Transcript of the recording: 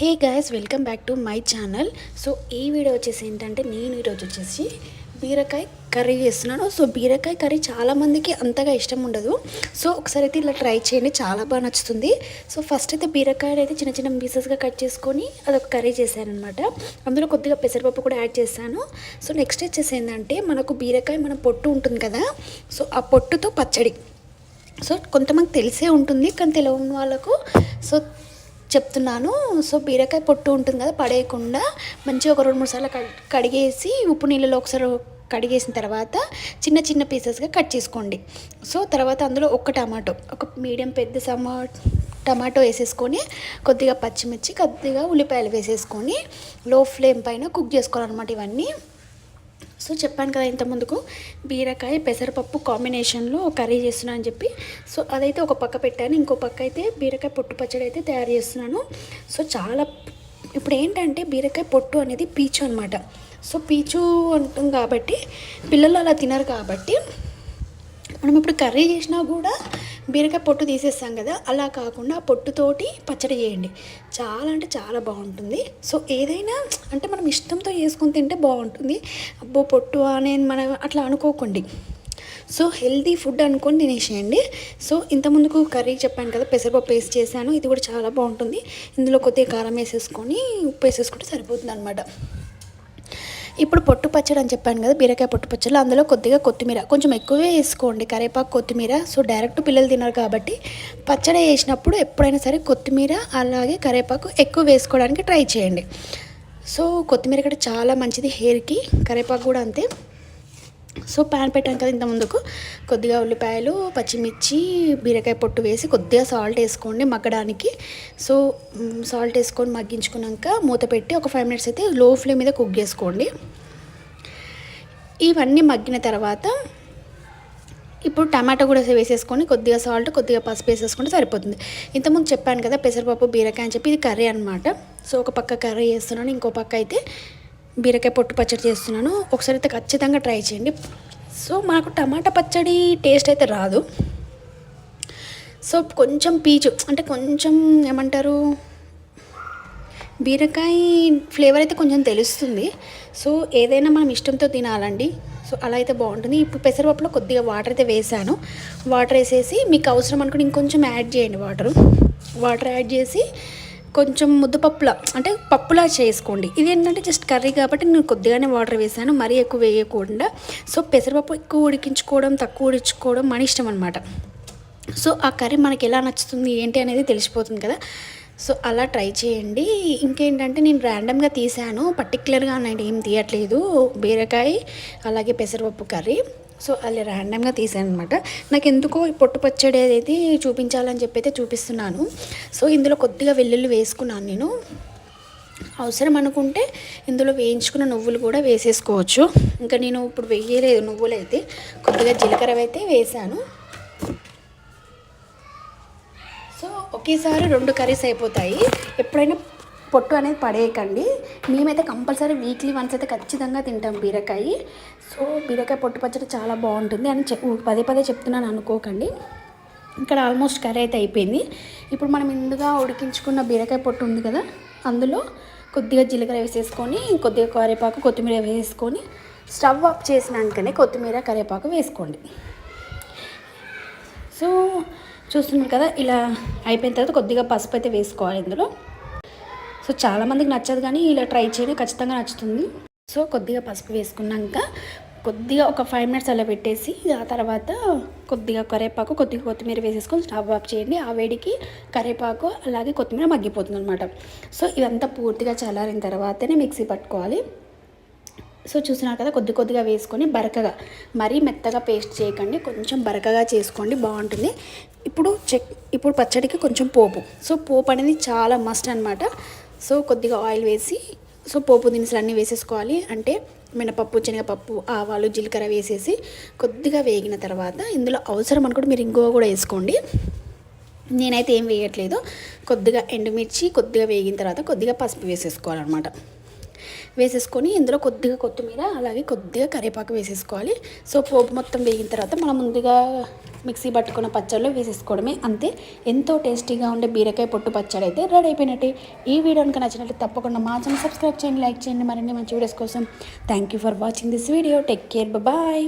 Hey guys, welcome back to my channel. So ఈ video వచ్చేసి ఏంటంటే నేను ఈరోజు వచ్చేసి బీరకాయ కర్రీ చేస్తున్నాను. సో బీరకాయ కర్రీ చాలామందికి అంతగా ఇష్టం ఉండదు. సో ఒకసారి అయితే ఇలా ట్రై చేయండి, చాలా బాగా నచ్చుతుంది. సో ఫస్ట్ అయితే బీరకాయలు అయితే చిన్న చిన్న పీసెస్గా కట్ చేసుకొని అదొక కర్రీ చేశాను అనమాట. అందులో కొద్దిగా పెసరపప్పు కూడా యాడ్ చేశాను. సో నెక్స్ట్ వచ్చేసి ఏంటంటే మనకు బీరకాయ మన పొట్టు ఉంటుంది కదా, సో ఆ పొట్టుతో పచ్చడి. సో కొంతమంది తెలిసే ఉంటుంది, కానీ తెలియని వాళ్ళకు సో చెప్తున్నాను. సో బీరకాయ పొట్టు ఉంటుంది కదా, పడేయకుండా మంచిగా ఒక 2-3 సార్లు కడిగేసి ఉప్పు నీళ్ళలో ఒకసారి కడిగేసిన తర్వాత చిన్న చిన్న పీసెస్గా కట్ చేసుకోండి. సో తర్వాత అందులో ఒక మీడియం పెద్ద టమాటో వేసేసుకొని కొద్దిగా పచ్చిమిర్చి, కొద్దిగా ఉల్లిపాయలు వేసేసుకొని లో ఫ్లేమ్ పైన కుక్ చేసుకోవాలన్నమాట ఇవన్నీ. సో చెప్పాను కదా ఇంతకుముందుకు బీరకాయ పెసరపప్పు కాంబినేషన్లో కర్రీ చేస్తున్నాను అని చెప్పి. సో అదైతే ఒక పక్క పెట్టాను, ఇంకో పక్క అయితే బీరకాయ పొట్టు పచ్చడి అయితే తయారు చేస్తున్నాను. సో ఇప్పుడు ఏంటంటే బీరకాయ పొట్టు అనేది పీచు అనమాట. సో పీచు అంటాం కాబట్టి పిల్లలు అలా తినరు కాబట్టి మనం ఇప్పుడు కర్రీ చేసినా కూడా బీరకాయ పొట్టు తీసేస్తాం కదా, అలా కాకుండా ఆ పొట్టుతోటి పచ్చడి చేయండి. చాలా అంటే చాలా బాగుంటుంది. సో ఏదైనా అంటే మనం ఇష్టంతో చేసుకొని తింటే బాగుంటుంది. అబ్బో పొట్టు అనేది మనం అట్లా అనుకోకండి. సో హెల్తీ ఫుడ్ అనుకొని తినేసేయండి. సో ఇంతకుముందుకు కర్రీ చెప్పాను కదా, పెసరపప్పు వేసి చేశాను. ఇది కూడా చాలా బాగుంటుంది. ఇందులో కొద్దిగా కారం వేసేసుకొని ఉప్పు వేసేసుకుంటే సరిపోతుంది అనమాట. ఇప్పుడు పొట్టు పచ్చడి అని చెప్పాను కదా, బీరకాయ పొట్టు పచ్చడి, అందులో కొద్దిగా కొత్తిమీర కొంచెం ఎక్కువే వేసుకోండి, కరివేపాకు కొత్తిమీర. సో డైరెక్ట్ పిల్లలు తినరు కాబట్టి పచ్చడి వేసినప్పుడు ఎప్పుడైనా సరే కొత్తిమీర అలాగే కరివేపాకు ఎక్కువ వేసుకోవడానికి ట్రై చేయండి. సో కొత్తిమీర కూడా చాలా మంచిది హెయిర్కి, కరివేపాకు కూడా అంతే. సో ప్యాన్ పెట్టాను కదా ఇంతకుముందుకు, కొద్దిగా ఉల్లిపాయలు, పచ్చిమిర్చి, బీరకాయ పొట్టు వేసి కొద్దిగా సాల్ట్ వేసుకోండి మగ్గడానికి. సో సాల్ట్ వేసుకొని మగ్గించుకున్నాక మూత పెట్టి ఒక 5 మినిట్స్ అయితే లో ఫ్లేమ్ మీద కుక్ చేసుకోండి. ఇవన్నీ మగ్గిన తర్వాత ఇప్పుడు టమాటో కూడా వేసేసుకొని కొద్దిగా సాల్ట్, కొద్దిగా పసుపు వేసేసుకుంటే సరిపోతుంది. ఇంతకుముందు చెప్పాను కదా పెసరపప్పు బీరకాయ అని చెప్పి, ఇది కర్రీ అనమాట. సో ఒక పక్క కర్రీ చేస్తున్నాను, ఇంకో పక్క అయితే బీరకాయ పొట్టు పచ్చడి చేస్తున్నాను. ఒకసారి అయితే ఖచ్చితంగా ట్రై చేయండి. సో మాకు టమాటా పచ్చడి టేస్ట్ అయితే రాదు. సో కొంచెం పీచు అంటే కొంచెం ఏమంటారు, బీరకాయ ఫ్లేవర్ అయితే కొంచెం తెలుస్తుంది. సో ఏదైనా మనం ఇష్టంతో తినాలండి. సో అలా అయితే బాగుంటుంది. ఇప్పుడు పెసరపప్పులో కొద్దిగా వాటర్ అయితే వేసాను. వాటర్ వేసేసి మీకు అవసరం అనుకుని ఇంకొంచెం యాడ్ చేయండి. వాటర్ యాడ్ చేసి కొంచెం ముద్దపప్పులా అంటే పప్పులా చేసుకోండి. ఇది ఏంటంటే జస్ట్ కర్రీ కాబట్టి నేను కొద్దిగానే వాటర్ వేసాను, మరీ ఎక్కువ వేయకుండా. సో పెసరపప్పు ఎక్కువ ఉడికించుకోవడం తక్కువ ఉడికించుకోవడం మన ఇష్టం అనమాట. సో ఆ కర్రీ మనకి ఎలా నచ్చుతుంది ఏంటి అనేది తెలిసిపోతుంది కదా. సో అలా ట్రై చేయండి. ఇంకేంటంటే నేను ర్యాండమ్గా తీసాను, పర్టికులర్గా నేను ఏం తీయట్లేదు. బీరకాయ అలాగే పెసరపప్పు కర్రీ, సో అలా ర్యాండమ్గా తీసాను అనమాట. నాకు ఎందుకో ఈ పొట్టు పచ్చడి అనేది చూపించాలని చెప్పి అయితే చూపిస్తున్నాను. సో ఇందులో కొద్దిగా వెల్లుల్లి వేసుకున్నాను నేను. అవసరం అనుకుంటే ఇందులో వేయించుకున్న నువ్వులు కూడా వేసేసుకోవచ్చు. ఇంకా నేను ఇప్పుడు వేయలేదు నువ్వులు అయితే, కొద్దిగా జీలకర్ర అయితే వేసాను. సో ఒకేసారి 2 కర్రీస్ అయిపోతాయి. ఎప్పుడైనా పొట్టు అనేది పడేయకండి. మేమైతే కంపల్సరీ వీక్లీ వన్స్ అయితే ఖచ్చితంగా తింటాం బీరకాయ. సో బీరకాయ పొట్టు పచ్చడి చాలా బాగుంటుంది అని పదే పదే చెప్తున్నాను అనుకోకండి. ఇక్కడ ఆల్మోస్ట్ కర్రీ అయితే అయిపోయింది. ఇప్పుడు మనం ముందుగా ఉడికించుకున్న బీరకాయ పొట్టు ఉంది కదా, అందులో కొద్దిగా జీలకర్ర వేసేసుకొని కొద్దిగా కరివేపాకు కొత్తిమీర వేసుకొని స్టవ్ ఆఫ్ చేసినాకనే కొత్తిమీర కరివేపాకు వేసుకోండి. సో చూస్తున్నారు కదా, ఇలా అయిపోయిన తర్వాత కొద్దిగా పసుపు అయితే వేసుకోవాలి ఇందులో. సో చాలామందికి నచ్చదు, కానీ ఇలా ట్రై చేయండి, ఖచ్చితంగా నచ్చుతుంది. సో కొద్దిగా పసుపు వేసుకున్నాక కొద్దిగా ఒక 5 మినిట్స్ అలా పెట్టేసి ఆ తర్వాత కొద్దిగా కరివేపాకు కొద్దిగా కొత్తిమీర వేసేసుకొని స్టవ్ ఆఫ్ చేయండి. ఆ వేడికి కరివేపాకు అలాగే కొత్తిమీర మగ్గిపోతుంది అనమాట. సో ఇదంతా పూర్తిగా చల్లారిన తర్వాతనే మిక్సీ పట్టుకోవాలి. సో చూసినారు కదా, కొద్దిగా వేసుకొని బరకగా, మరీ మెత్తగా పేస్ట్ చేయకండి, కొంచెం బరకగా చేసుకోండి, బాగుంటుంది. ఇప్పుడు పచ్చడికి కొంచెం పోపు. సో పోపు అనేది చాలా మస్ట్ అనమాట. సో కొద్దిగా ఆయిల్ వేసి సో పోపు దినుసులు అన్నీ వేసేసుకోవాలి. అంటే మినపప్పు, శనగపప్పు, ఆవాలు, జీలకర్ర వేసేసి కొద్దిగా వేగిన తర్వాత ఇందులో అవసరం అనుకుంటే మీరు ఇంగువ కూడా వేసుకోండి. నేనైతే ఏం వేయట్లేదు. కొద్దిగా ఎండుమిర్చి కొద్దిగా వేగిన తర్వాత కొద్దిగా పసుపు వేసేసుకోవాలన్నమాట. వేసేసుకొని ఇందులో కొద్దిగా కొత్తిమీర అలాగే కొద్దిగా కరివేపాకు వేసేసుకోవాలి. సో పోపు మొత్తం వేగిన తర్వాత మనం ముందుగా మిక్సీ పట్టుకున్న పచ్చడిలో వేసేసుకోవడమే, అంతే. ఎంతో టేస్టీగా ఉండే బీరకాయ పొట్టు పచ్చడి అయితే రెడీ అయిపోయినట్టే. ఈ వీడియో కనుక నచ్చినట్లయితే తప్పకుండా మా ఛానల్ సబ్స్క్రైబ్ చేయండి, లైక్ చేయండి. మరిన్ని మంచి వీడియోస్ కోసం thank you for watching this video. Take care, bye.